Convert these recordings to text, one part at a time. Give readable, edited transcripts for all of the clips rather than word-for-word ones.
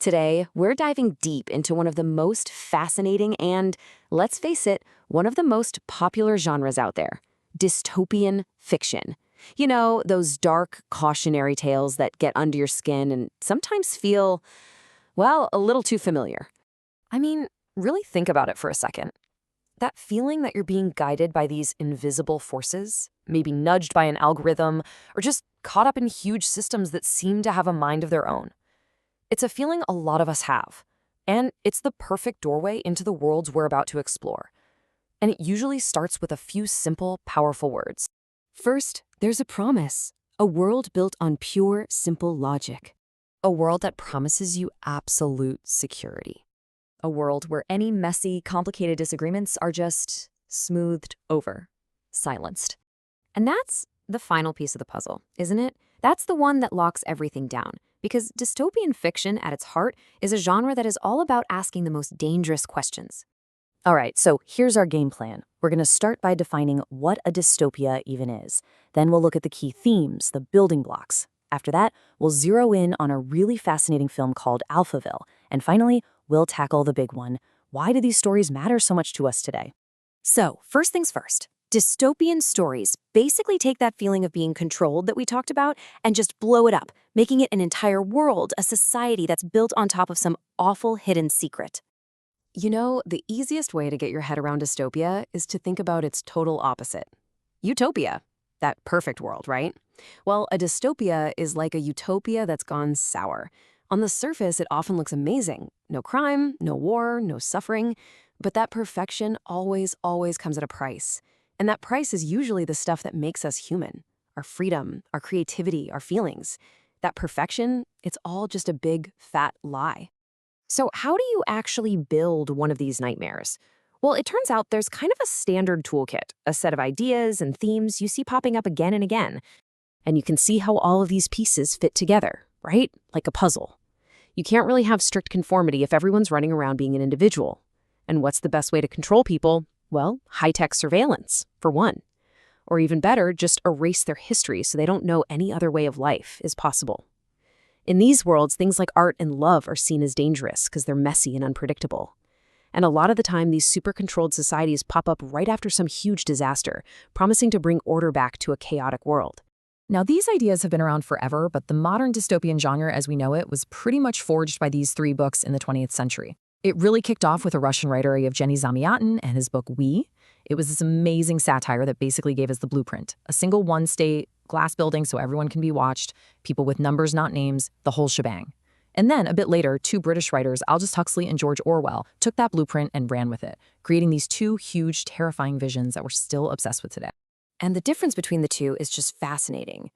Today, we're diving deep into one of the most fascinating and, let's face it, one of the most popular genres out there, dystopian fiction. You know, those dark, cautionary tales that get under your skin and sometimes feel, well, a little too familiar. I mean, really think about it for a second. That feeling that you're being guided by these invisible forces, maybe nudged by an algorithm, or just caught up in huge systems that seem to have a mind of their own. It's a feeling a lot of us have, and it's the perfect doorway into the worlds we're about to explore. And it usually starts with a few simple, powerful words. First, there's a promise, a world built on pure, simple logic. A world that promises you absolute security. A world where any messy, complicated disagreements are just smoothed over, silenced. And that's the final piece of the puzzle, isn't it? That's the one that locks everything down. Because dystopian fiction, at its heart, is a genre that is all about asking the most dangerous questions. All right, so here's our game plan. We're going to start by defining what a dystopia even is. Then we'll look at the key themes, the building blocks. After that, we'll zero in on a really fascinating film called Alphaville. And finally, we'll tackle the big one. Why do these stories matter so much to us today? So, first things first. Dystopian stories basically take that feeling of being controlled that we talked about and just blow it up, making it an entire world, a society that's built on top of some awful hidden secret. You know, the easiest way to get your head around dystopia is to think about its total opposite. Utopia. That perfect world, right? Well, a dystopia is like a utopia that's gone sour. On the surface, it often looks amazing. No crime, no war, no suffering. But that perfection always comes at a price. And that price is usually the stuff that makes us human. Our freedom, our creativity, our feelings. That perfection, it's all just a big, fat lie. So how do you actually build one of these nightmares? Well, it turns out there's kind of a standard toolkit, a set of ideas and themes you see popping up again and again. And you can see how all of these pieces fit together, right? Like a puzzle. You can't really have strict conformity if everyone's running around being an individual. And what's the best way to control people? Well, high-tech surveillance, for one. Or even better, just erase their history so they don't know any other way of life is possible. In these worlds, things like art and love are seen as dangerous because they're messy and unpredictable. And a lot of the time, these super-controlled societies pop up right after some huge disaster, promising to bring order back to a chaotic world. Now, these ideas have been around forever, but the modern dystopian genre as we know it was pretty much forged by these three books in the 20th century. It really kicked off with a Russian writer, Yevgeny Zamyatin, and his book We. It was this amazing satire that basically gave us the blueprint. A single one-state glass building so everyone can be watched, people with numbers, not names, the whole shebang. And then, a bit later, two British writers, Aldous Huxley and George Orwell, took that blueprint and ran with it, creating these two huge, terrifying visions that we're still obsessed with today. And the difference between the two is just fascinating.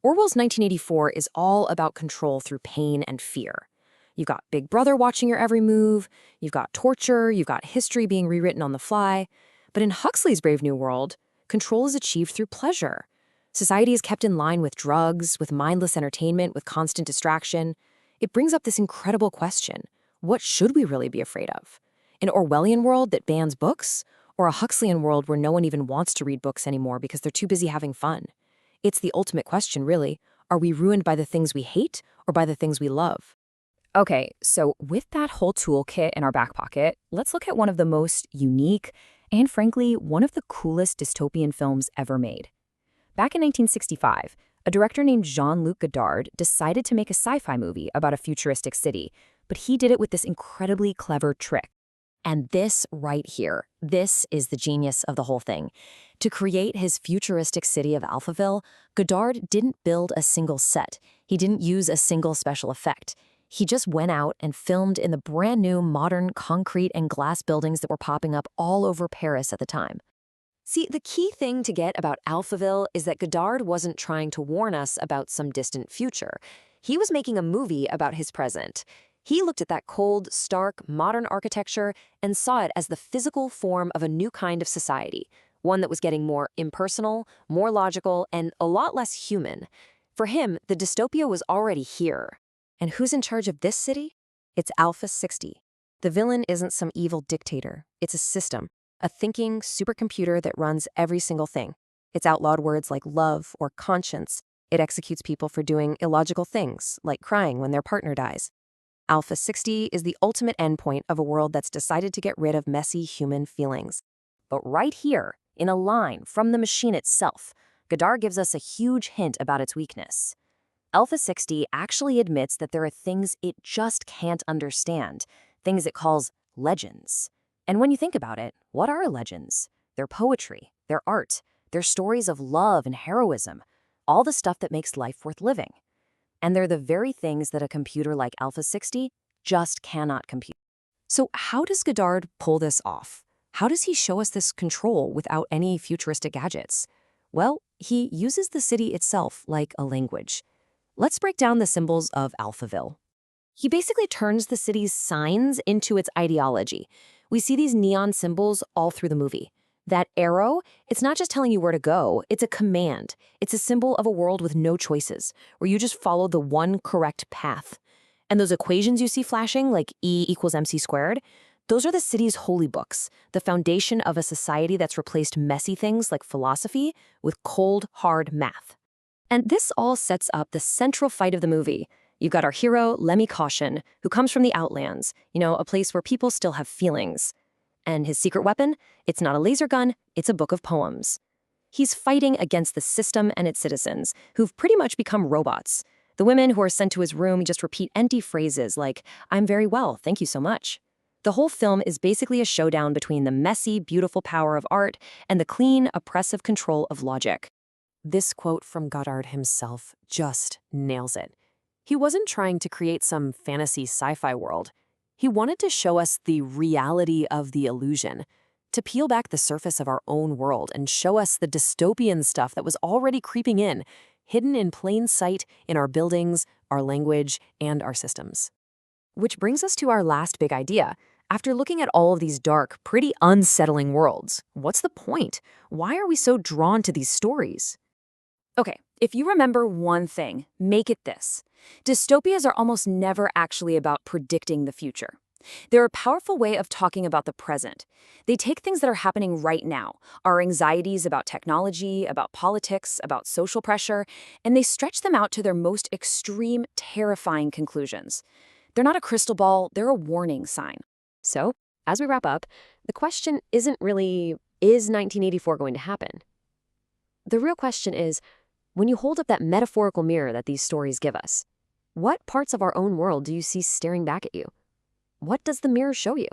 Orwell's 1984 is all about control through pain and fear. You've got Big Brother watching your every move, you've got torture, you've got history being rewritten on the fly. But in Huxley's Brave New World, control is achieved through pleasure. Society is kept in line with drugs, with mindless entertainment, with constant distraction. It brings up this incredible question. What should we really be afraid of? An Orwellian world that bans books? Or a Huxleyan world where no one even wants to read books anymore because they're too busy having fun? It's the ultimate question, really. Are we ruined by the things we hate or by the things we love? Okay, so with that whole toolkit in our back pocket, let's look at one of the most unique and, frankly, one of the coolest dystopian films ever made. Back in 1965, a director named Jean-Luc Godard decided to make a sci-fi movie about a futuristic city, but he did it with this incredibly clever trick. And this right here, this is the genius of the whole thing. To create his futuristic city of Alphaville, Godard didn't build a single set. He didn't use a single special effect. He just went out and filmed in the brand new modern concrete and glass buildings that were popping up all over Paris at the time. See, the key thing to get about Alphaville is that Godard wasn't trying to warn us about some distant future. He was making a movie about his present. He looked at that cold, stark, modern architecture and saw it as the physical form of a new kind of society, one that was getting more impersonal, more logical, and a lot less human. For him, the dystopia was already here. And who's in charge of this city? It's Alpha 60. The villain isn't some evil dictator. It's a system, a thinking supercomputer that runs every single thing. It's outlawed words like love or conscience. It executes people for doing illogical things, like crying when their partner dies. Alpha 60 is the ultimate endpoint of a world that's decided to get rid of messy human feelings. But right here, in a line from the machine itself, Godard gives us a huge hint about its weakness. Alpha 60 actually admits that there are things it just can't understand, things it calls legends. And when you think about it, what are legends? They're poetry, they're art, they're stories of love and heroism, all the stuff that makes life worth living. And they're the very things that a computer like Alpha 60 just cannot compute. So how does Godard pull this off? How does he show us this control without any futuristic gadgets? Well, he uses the city itself like a language. Let's break down the symbols of Alphaville. He basically turns the city's signs into its ideology. We see these neon symbols all through the movie. That arrow, it's not just telling you where to go, it's a command. It's a symbol of a world with no choices, where you just follow the one correct path. And those equations you see flashing, like E equals MC squared, those are the city's holy books, the foundation of a society that's replaced messy things like philosophy with cold, hard math. And this all sets up the central fight of the movie. You've got our hero, Lemmy Caution, who comes from the Outlands, a place where people still have feelings. And his secret weapon? It's not a laser gun, it's a book of poems. He's fighting against the system and its citizens, who've pretty much become robots. The women who are sent to his room just repeat empty phrases like, "I'm very well, thank you so much." The whole film is basically a showdown between the messy, beautiful power of art and the clean, oppressive control of logic. This quote from Godard himself just nails it. He wasn't trying to create some fantasy sci-fi world. He wanted to show us the reality of the illusion, to peel back the surface of our own world and show us the dystopian stuff that was already creeping in, hidden in plain sight in our buildings, our language, and our systems. Which brings us to our last big idea. After looking at all of these dark, pretty unsettling worlds, what's the point? Why are we so drawn to these stories? Okay, if you remember one thing, make it this. Dystopias are almost never actually about predicting the future. They're a powerful way of talking about the present. They take things that are happening right now, our anxieties about technology, about politics, about social pressure, and they stretch them out to their most extreme, terrifying conclusions. They're not a crystal ball, they're a warning sign. So, as we wrap up, the question isn't really, is 1984 going to happen? The real question is, when you hold up that metaphorical mirror that these stories give us, what parts of our own world do you see staring back at you? What does the mirror show you?